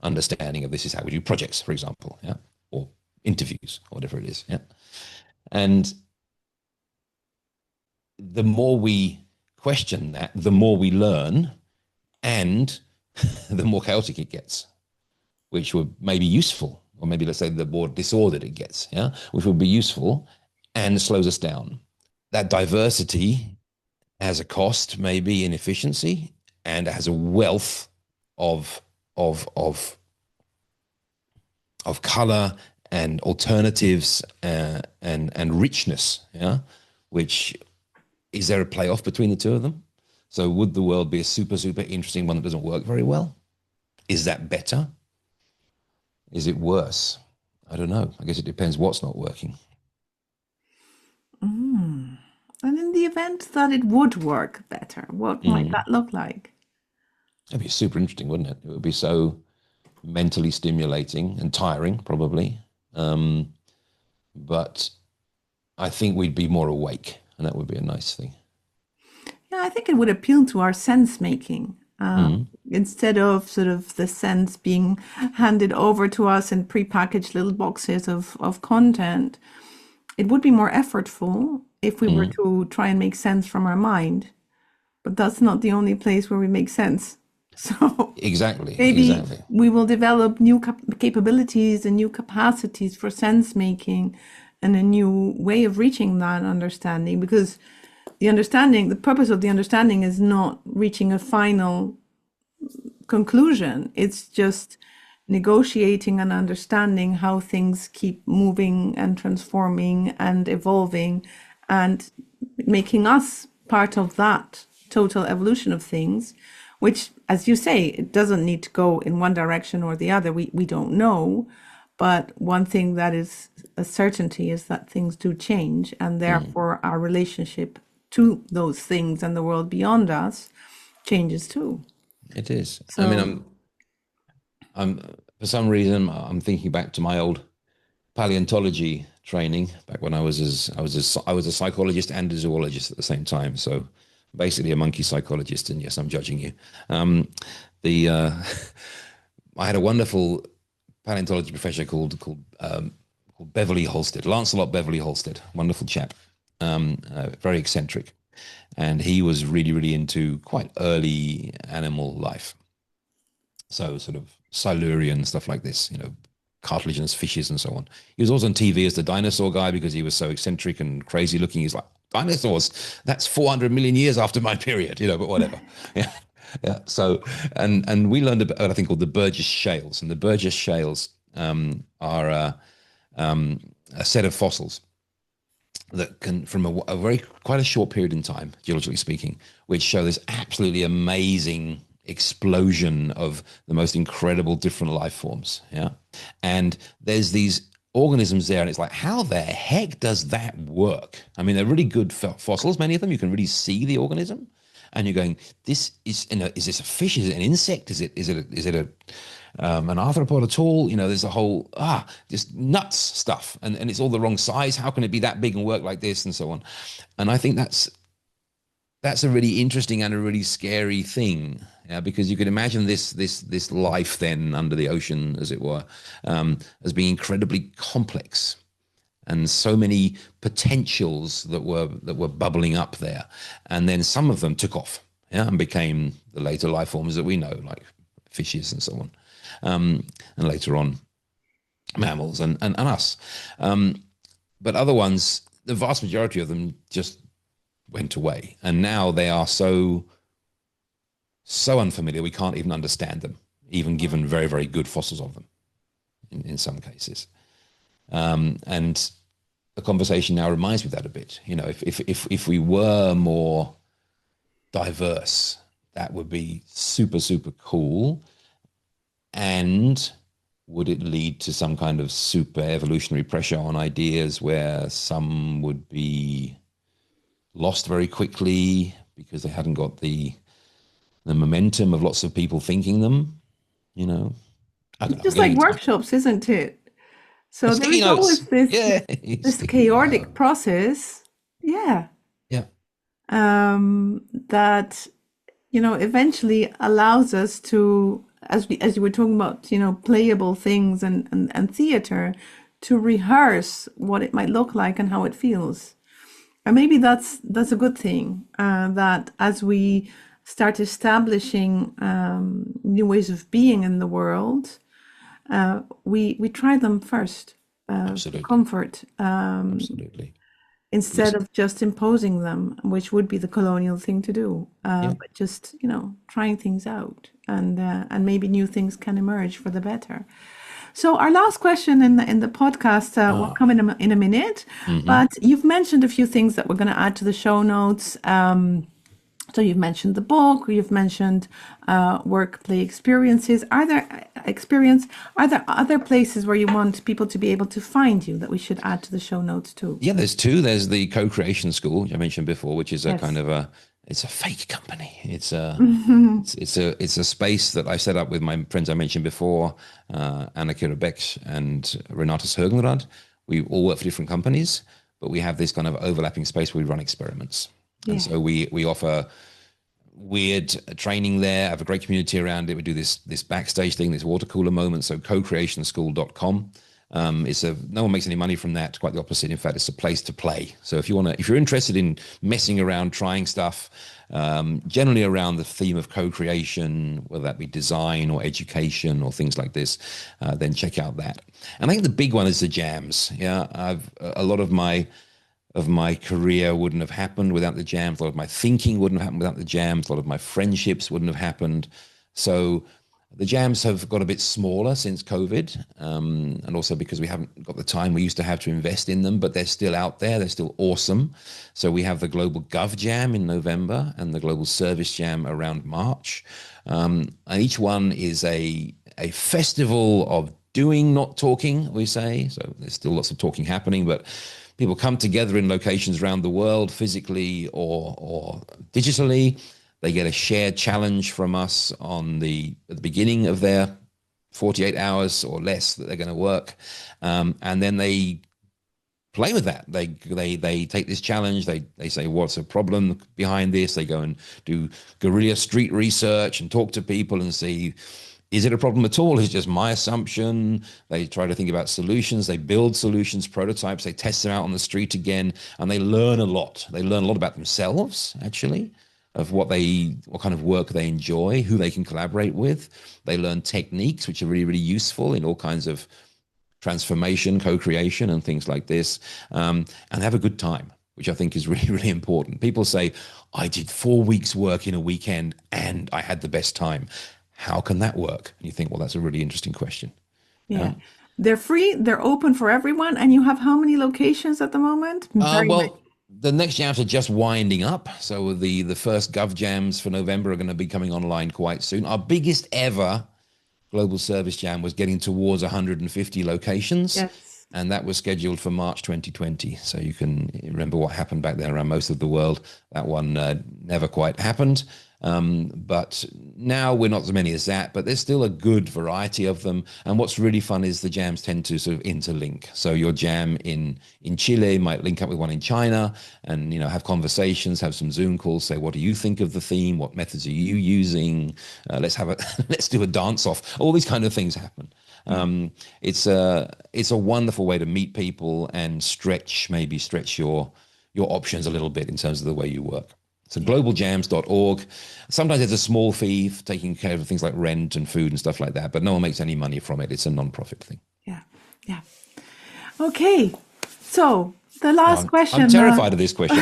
understanding of this is how we do projects, for example, yeah, or interviews, or whatever it is, yeah. And the more we question that, the more we learn, and the more chaotic it gets, which would maybe useful, or maybe let's say the more disordered it gets, yeah, which would be useful and slows us down. That diversity has a cost, maybe in efficiency, and it has a wealth of color and alternatives and richness, yeah. Which, is there a playoff between the two of them? So would the world be a super interesting one that doesn't work very well? Is that better? Is it worse? I don't know. I guess it depends what's not working. And in the event that it would work better, what might that look like? It'd be super interesting, wouldn't it? It would be so mentally stimulating and tiring, probably. But I think we'd be more awake, and that would be a nice thing. Yeah, I think it would appeal to our sense making. Instead of sort of the sense being handed over to us in prepackaged little boxes of content, it would be more effortful if we were to try and make sense from our mind. But that's not the only place where we make sense. So maybe we will develop new capabilities and new capacities for sense making, and a new way of reaching that understanding, because the purpose of the understanding is not reaching a final conclusion. It's just negotiating and understanding how things keep moving and transforming and evolving, and making us part of that total evolution of things, which, as you say, it doesn't need to go in one direction or the other. We don't know. But one thing that is a certainty is that things do change, and therefore our relationship to those things and the world beyond us changes too. It is. So, I mean, I'm for some reason I'm thinking back to my old paleontology training back when I was a psychologist and a zoologist at the same time. So basically a monkey psychologist, and yes, I'm judging you. I had a wonderful paleontology professor called Beverly Halstead, Lancelot Beverly Halstead, wonderful chap, very eccentric, and he was really into quite early animal life. So sort of Silurian stuff like this, cartilaginous fishes and so on. He was also on TV as the dinosaur guy because he was so eccentric and crazy looking. He's like, dinosaurs, that's 400 million years after my period, but whatever. Yeah. Yeah. So, and we learned about a thing called the Burgess Shales, and the Burgess Shales are a set of fossils that can, from a very quite a short period in time, geologically speaking, which show this absolutely amazing explosion of the most incredible different life forms. Yeah, and there's these organisms there, and it's like, how the heck does that work? I mean, they're really good fossils. Many of them, you can really see the organism, and you're going, this is, is this a fish? Is it an insect? Is it an arthropod at all? You know, there's a whole just nuts stuff, and it's all the wrong size. How can it be that big and work like this, and so on? And I think that's a really interesting and a really scary thing, yeah, because you could imagine this life then under the ocean, as it were, as being incredibly complex, and so many potentials that were bubbling up there, and then some of them took off, yeah, and became the later life forms that we know, like fishes and so on, and later on mammals and us. But other ones, the vast majority of them just went away, and now they are so unfamiliar we can't even understand them, even given very, very good fossils of them in some cases. And the conversation now reminds me of that a bit. You know, if we were more diverse, that would be super, super cool. And would it lead to some kind of super evolutionary pressure on ideas where some would be lost very quickly because they hadn't got the momentum of lots of people thinking them? You know, I don't It's know. I'm just like getting workshops, isn't it? So there sticky is always notes. Yeah, this sticky chaotic notes. process, yeah, Yeah, that eventually allows us to, as you were talking about, playable things and theater, to rehearse what it might look like and how it feels. And maybe that's a good thing, that as we start establishing new ways of being in the world, we try them first, for absolutely, comfort, absolutely. instead Listen, of just imposing them, which would be the colonial thing to do. yeah. But just trying things out, and maybe new things can emerge for the better. So our last question in the podcast will Ah, come in a minute, mm-hmm. but you've mentioned a few things that we're going to add to the show notes. So you've mentioned the book, you've mentioned work play experiences. Are there other places where you want people to be able to find you that we should add to the show notes too? Yeah, there's two. There's the co-creation school, which I mentioned before, which is a kind Yes. of it's a fake company. Mhm. It's a space that I set up with my friends I mentioned before, Anna Kira Beck and Renatus Högenrad. We all work for different companies, but we have this kind of overlapping space where we run experiments. And Yeah. so we offer weird training there, have a great community around it. We do this backstage thing, this water cooler moment. So co-creationschool.com. No one makes any money from that. Quite the opposite. In fact, it's a place to play. So if you're interested in messing around, trying stuff, generally around the theme of co-creation, whether that be design or education or things like this, then check out that. And I think the big one is the jams. Yeah, a lot of my career wouldn't have happened without the jams. A lot of my thinking wouldn't have happened without the jams. A lot of my friendships wouldn't have happened. So the jams have got a bit smaller since COVID, and also because we haven't got the time we used to have to invest in them, but they're still out there. They're still awesome. So we have the Global Gov Jam in November and the Global Service Jam around March. And each one is a festival of doing, not talking, we say. So there's still lots of talking happening, but people come together in locations around the world, physically or digitally. They get a shared challenge from us at the beginning of their 48 hours or less that they're going to work, and then they play with that. They take this challenge. They say, what's the problem behind this? They go and do guerrilla street research and talk to people and see, is it a problem at all? Is it just my assumption? They try to think about solutions. They build solutions, prototypes. They test them out on the street again, and they learn a lot. They learn a lot about themselves, actually, of what kind of work they enjoy, who they can collaborate with. They learn techniques, which are really, really useful in all kinds of transformation, co-creation, and things like this, and have a good time. which I think is really, really important. People say, I did 4 weeks work in a weekend and I had the best time. How can that work? And you think, well, that's a really interesting question. Yeah. They're free, they're open for everyone. And you have how many locations at the moment? Very many. Well, the next jams are just winding up. So the first Gov jams for November are going to be coming online quite soon. Our biggest ever Global Service Jam was getting towards 150 locations. Yes. And that was scheduled for March 2020. So you can remember what happened back then around most of the world. That one never quite happened. But now we're not as many as that, but there's still a good variety of them. And what's really fun is the jams tend to sort of interlink. So your jam in Chile might link up with one in China and, you know, have conversations, have some Zoom calls, say, what do you think of the theme? What methods are you using? Let's do a dance off. All these kind of things happen. It's a wonderful way to meet people and stretch your options a little bit in terms of the way you work. So globaljams.org. Sometimes there's a small fee for taking care of things like rent and food and stuff like that, but no one makes any money from it. It's a non-profit thing. Yeah. Yeah. Okay. So the last question. I'm terrified of this question.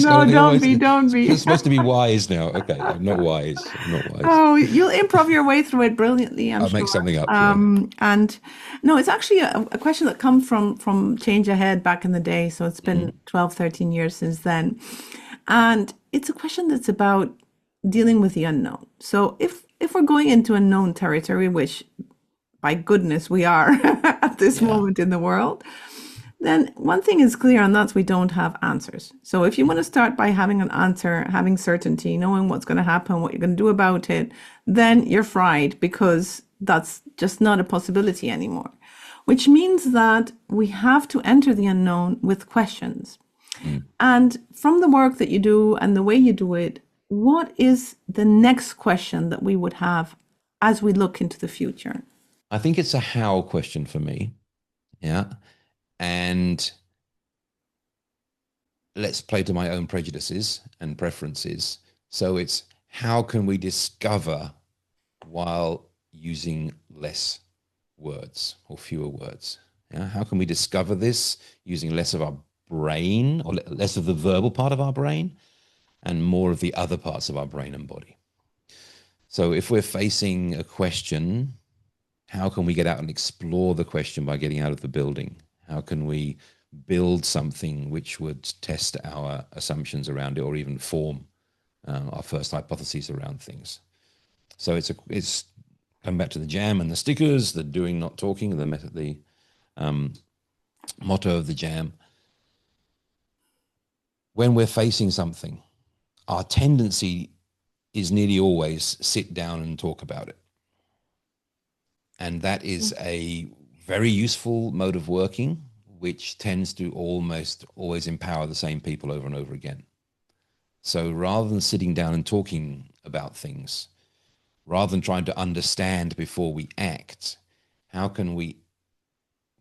No, don't be. You're supposed to be wise now. Okay, I'm not wise. Oh, you'll improv your way through it brilliantly, I'm I'll sure. make something up. And no, it's actually a question that comes from Change Ahead back in the day. So it's been 12, 13 years since then. And it's a question that's about dealing with the unknown. So if we're going into unknown territory, which by goodness we are at this moment in the world, then one thing is clear, and that's we don't have answers. So if you want to start by having an answer, having certainty, knowing what's going to happen, what you're going to do about it, then you're fried, because that's just not a possibility anymore. Which means that we have to enter the unknown with questions. And from the work that you do and the way you do it, what is the next question that we would have as we look into the future? I think it's a how question for me. Yeah. And let's play to my own prejudices and preferences. So it's how can we discover while using less words or fewer words? Yeah? How can we discover this using less of our brain, or less of the verbal part of our brain and more of the other parts of our brain and body? So if we're facing a question, how can we get out and explore the question by getting out of the building? How can we build something which would test our assumptions around it, or even form our first hypotheses around things? So it's coming back to the jam and the stickers, the doing, not talking, the motto of the jam. When we're facing something, our tendency is nearly always sit down and talk about it. And that is a very useful mode of working, which tends to almost always empower the same people over and over again. So rather than sitting down and talking about things, rather than trying to understand before we act, how can we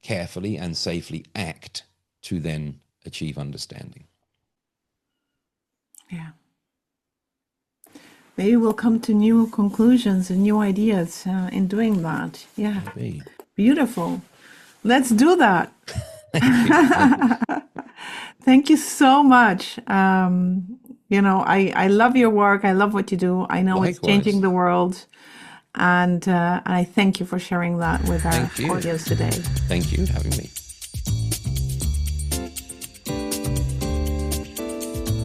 carefully and safely act to then achieve understanding? Yeah. Maybe we'll come to new conclusions and new ideas in doing that. Yeah. Maybe. Beautiful. Let's do that. Thank you so much. I love your work. I love what you do. I know Likewise. It's changing the world. And I thank you for sharing that with our audience today. Thank you for having me.